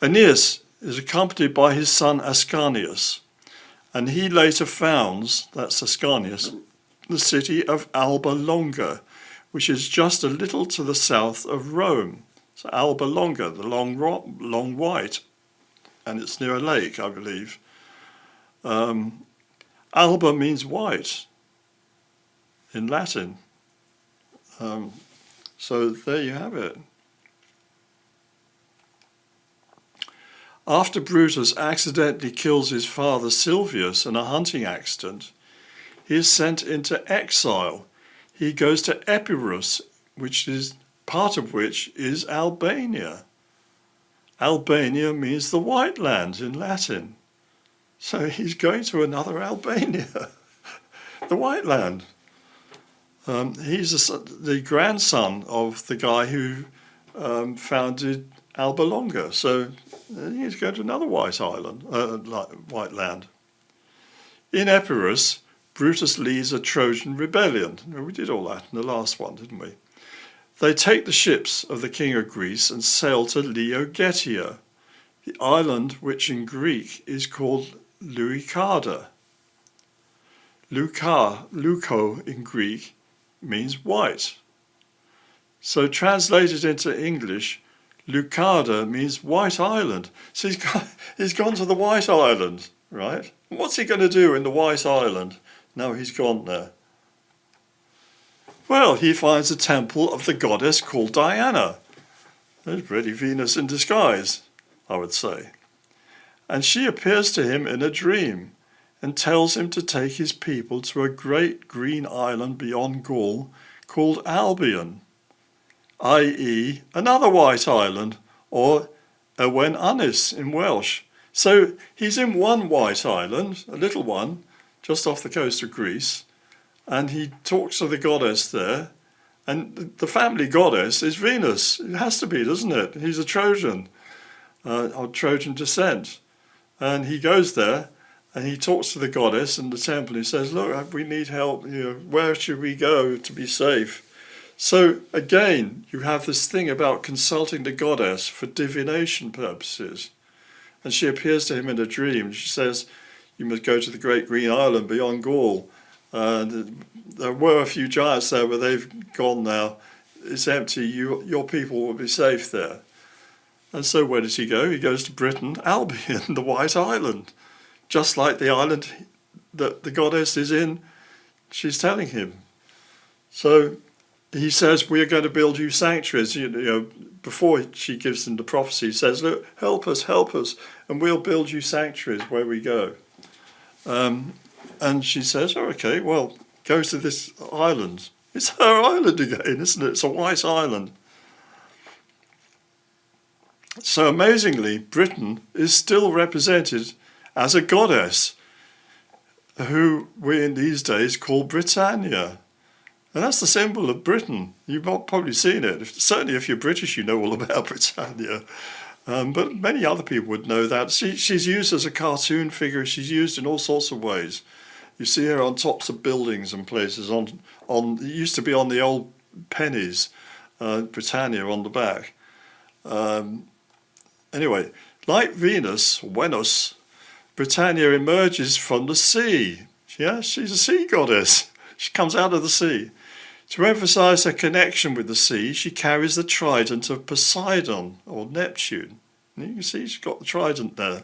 Aeneas is accompanied by his son Ascanius, and he later founds, that's Ascanius, the city of Alba Longa, which is just a little to the south of Rome. So Alba Longa, the long white, and it's near a lake, I believe. Alba means white in Latin. So there you have it. After Brutus accidentally kills his father Silvius in a hunting accident, he is sent into exile. He goes to Epirus, which is part of which is Albania. Albania means the White Land in Latin. So he's going to another Albania, the White Land. He's the grandson of the guy who founded Alba Longa. So he's going to another White Island, White Land. In Epirus, Brutus leads a Trojan rebellion. We did all that in the last one, didn't we? They take the ships of the king of Greece and sail to Leogetia, the island which in Greek is called Leucada. Leuko in Greek means white. So translated into English, Leucada means White Island. So he's gone to the White Island, right? What's he going to do in the White Island? Now he's gone there. Well, he finds a temple of the goddess called Diana. There's really Venus in disguise, I would say. And she appears to him in a dream and tells him to take his people to a great green island beyond Gaul called Albion, i.e. another white island, or Ewen Ynys in Welsh. So he's in one white island, a little one, just off the coast of Greece, and he talks to the goddess there, and the family goddess is Venus. It has to be, doesn't it? He's a Trojan, of Trojan descent. And he goes there, and he talks to the goddess in the temple. He says, look, we need help. Where should we go to be safe? So again, you have this thing about consulting the goddess for divination purposes. And she appears to him in a dream. She says, you must go to the great green island beyond Gaul. There were a few giants there, but they've gone now. It's empty. Your people will be safe there. And so where does he go? He goes to Britain, Albion, the White Island. Just like the island that the goddess is in, she's telling him. So he says, we are going to build you sanctuaries. Before she gives him the prophecy, he says, look, help us, and we'll build you sanctuaries where we go. And she says, oh, okay, well, go to this island. It's her island again, isn't it? It's a white island. So amazingly, Britain is still represented as a goddess who we in these days call Britannia. And that's the symbol of Britain. You've probably seen it. Certainly if you're British, you know all about Britannia. But many other people would know that. She's used as a cartoon figure. She's used in all sorts of ways. You see her on tops of buildings and places. It used to be on the old pennies, Britannia on the back. Anyway, like Venus, Britannia emerges from the sea. Yeah, she's a sea goddess. She comes out of the sea. To emphasize her connection with the sea, she carries the trident of Poseidon or Neptune. And you can see she's got the trident there.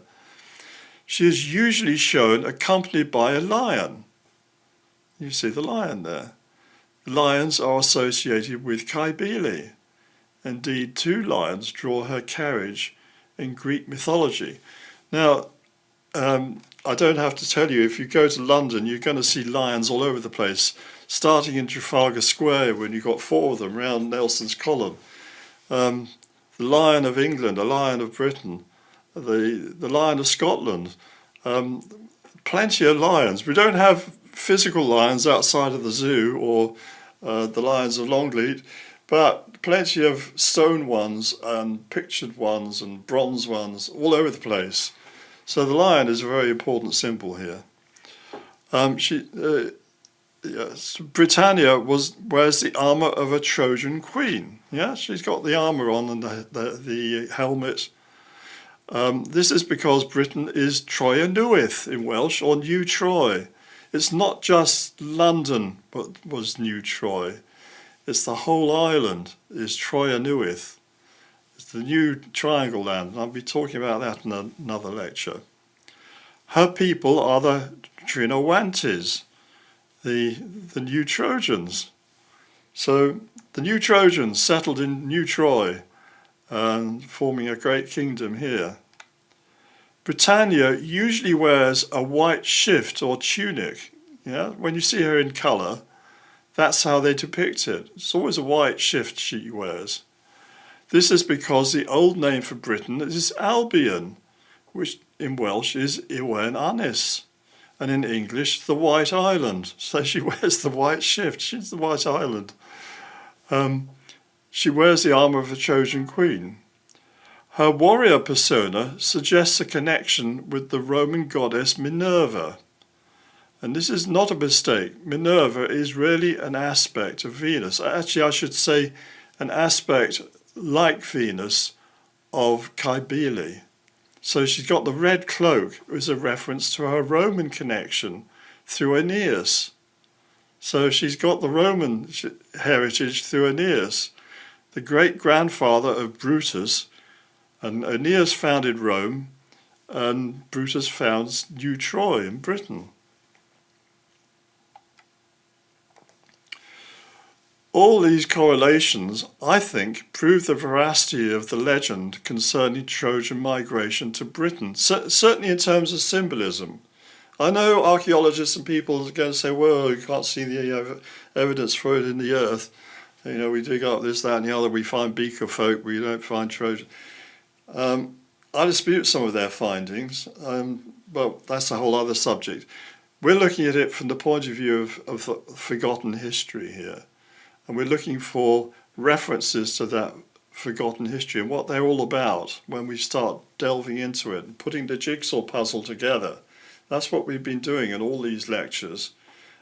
She is usually shown accompanied by a lion. You see the lion there. Lions are associated with Cybele. Indeed, 2 lions draw her carriage in Greek mythology. Now, I don't have to tell you, if you go to London, you're going to see lions all over the place, starting in Trafalgar Square when you've got 4 of them round Nelson's Column. The Lion of England, a Lion of Britain, the Lion of Scotland, plenty of lions. We don't have physical lions outside of the zoo or the lions of Longleat, but plenty of stone ones and pictured ones and bronze ones all over the place. So the lion is a very important symbol here. Yes, Britannia wears the armour of a Trojan queen. Yeah, she's got the armour on and the helmet. This is because Britain is Troia Nuith in Welsh, or New Troy. It's not just London but was New Troy. It's the whole island is Troia Nuith. It's the new triangle land, and I'll be talking about that in another lecture. Her people are the Trinowantes, the new Trojans. So the new Trojans settled in New Troy, forming a great kingdom here. Britannia usually wears a white shift or tunic. Yeah, when you see her in colour, that's how they depict it. It's always a white shift she wears. This is because the old name for Britain is Albion, which in Welsh is Iwen Anis, and in English, the White Island. So she wears the white shift. She's the White Island. She wears the armour of a Trojan queen. Her warrior persona suggests a connection with the Roman goddess Minerva. And this is not a mistake. Minerva is really an aspect of Venus. Actually, I should say an aspect like Venus of Cybele. So she's got the red cloak as a reference to her Roman connection through Aeneas. So she's got the Roman heritage through Aeneas, the great-grandfather of Brutus. And Aeneas founded Rome, and Brutus founds New Troy in Britain. All these correlations, I think, prove the veracity of the legend concerning Trojan migration to Britain, certainly in terms of symbolism. I know archaeologists and people are going to say, well, you can't see the evidence for it in the earth. You know, we dig up this, that and the other, we find Beaker folk, we don't find Trojan. I dispute some of their findings, but that's a whole other subject. We're looking at it from the point of view of forgotten history here. And we're looking for references to that forgotten history and what they're all about when we start delving into it and putting the jigsaw puzzle together. That's what we've been doing in all these lectures.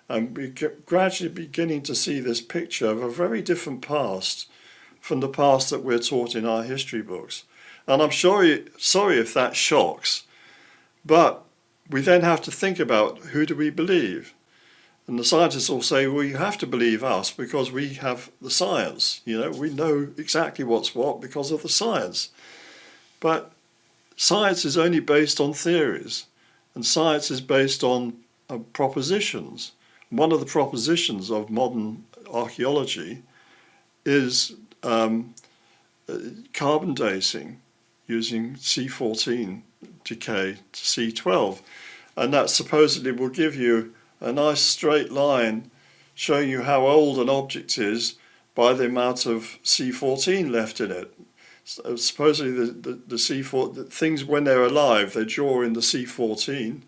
And we're gradually beginning to see this picture of a very different past from the past that we're taught in our history books. And I'm sorry if that shocks, but we then have to think about who do we believe? And the scientists will say, well, you have to believe us because we have the science. You know, we know exactly what's what because of the science. But science is only based on theories, and science is based on propositions. One of the propositions of modern archaeology is carbon dating using C14 decay to C12. And that supposedly will give you a nice straight line showing you how old an object is by the amount of C14 left in it. So supposedly the C4, the things when they're alive, they draw in the C14.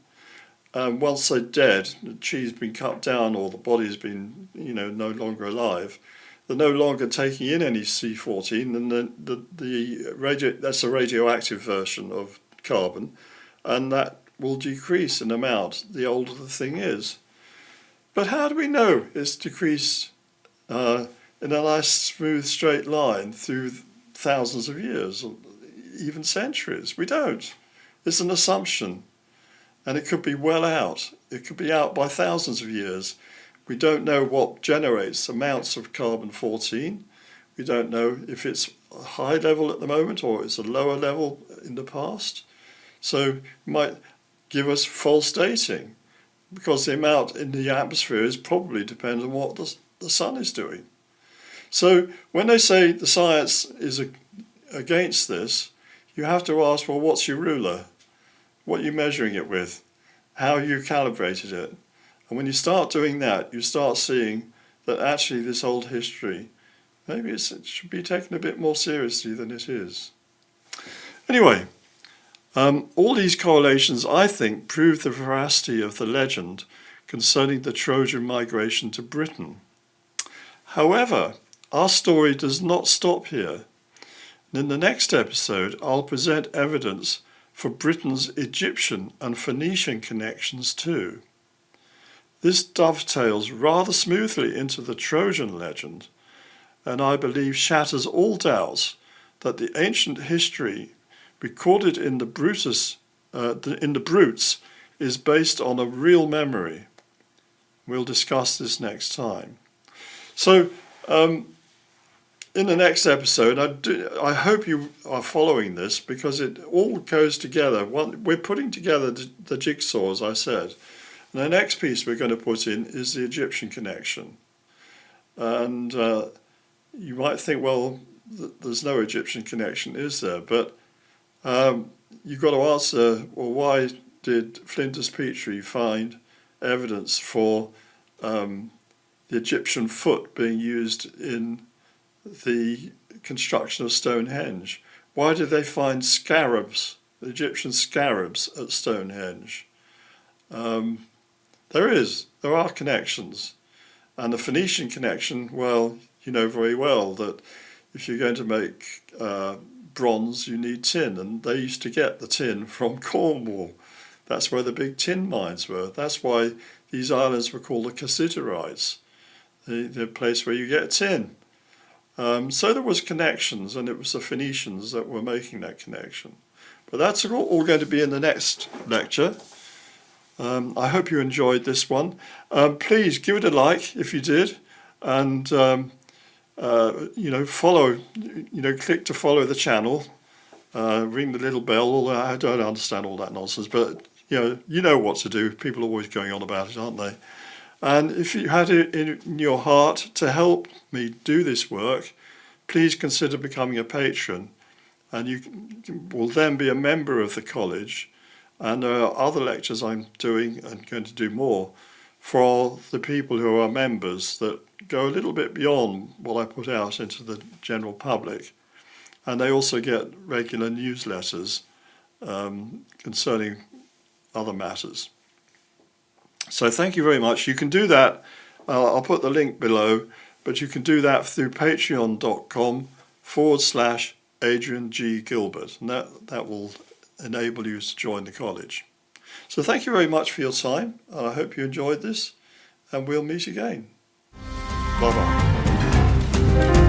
Once they're dead, the tree's been cut down or the body's been, no longer alive, they're no longer taking in any C14, and that's a radioactive version of carbon, and that will decrease in amount the older the thing is. But how do we know it's decreased in a nice smooth straight line through thousands of years or even centuries? We don't. It's an assumption, and it could be well out. It could be out by thousands of years. We don't know what generates amounts of carbon-14. We don't know if it's a high level at the moment or it's a lower level in the past. So it might give us false dating because the amount in the atmosphere is probably dependent on what the sun is doing. So when they say the science is against this, you have to ask, well, what's your ruler? What are you measuring it with? How you calibrated it? And when you start doing that, you start seeing that actually this old history, maybe it should be taken a bit more seriously than it is. Anyway, all these correlations, I think, prove the veracity of the legend concerning the Trojan migration to Britain. However, our story does not stop here. And in the next episode, I'll present evidence for Britain's Egyptian and Phoenician connections too. This dovetails rather smoothly into the Trojan legend, and I believe shatters all doubts that the ancient history recorded in the Brutes is based on a real memory. We'll discuss this next time. So, in the next episode, I hope you are following this, because it all goes together. We're putting together the jigsaw, as I said. And the next piece we're going to put in is the Egyptian connection. And you might think, well, there's no Egyptian connection, is there? But you've got to answer, well, why did Flinders Petrie find evidence for the Egyptian foot being used in the construction of Stonehenge? Why did they find scarabs, the Egyptian scarabs, at Stonehenge? There are connections. And the Phoenician connection, well, you know very well that if you're going to make bronze, you need tin, and they used to get the tin from Cornwall. That's where the big tin mines were. That's why these islands were called the Cassiterites, the place where you get tin. So there was connections, and it was the Phoenicians that were making that connection. But that's all going to be in the next lecture. I hope you enjoyed this one. Please give it a like if you did, and follow. Click to follow the channel. Ring the little bell. Although I don't understand all that nonsense, but you know what to do. People are always going on about it, aren't they? And if you had it in your heart to help me do this work, please consider becoming a patron, and you will then be a member of the college. And there are other lectures I'm doing and going to do more for the people who are members that go a little bit beyond what I put out into the general public. And they also get regular newsletters concerning other matters. So thank you very much. You can do that. I'll put the link below, but you can do that through patreon.com/Adrian G. Gilbert, and that will enable you to join the college. So thank you very much for your time. I hope you enjoyed this, and we'll meet again. Bye-bye.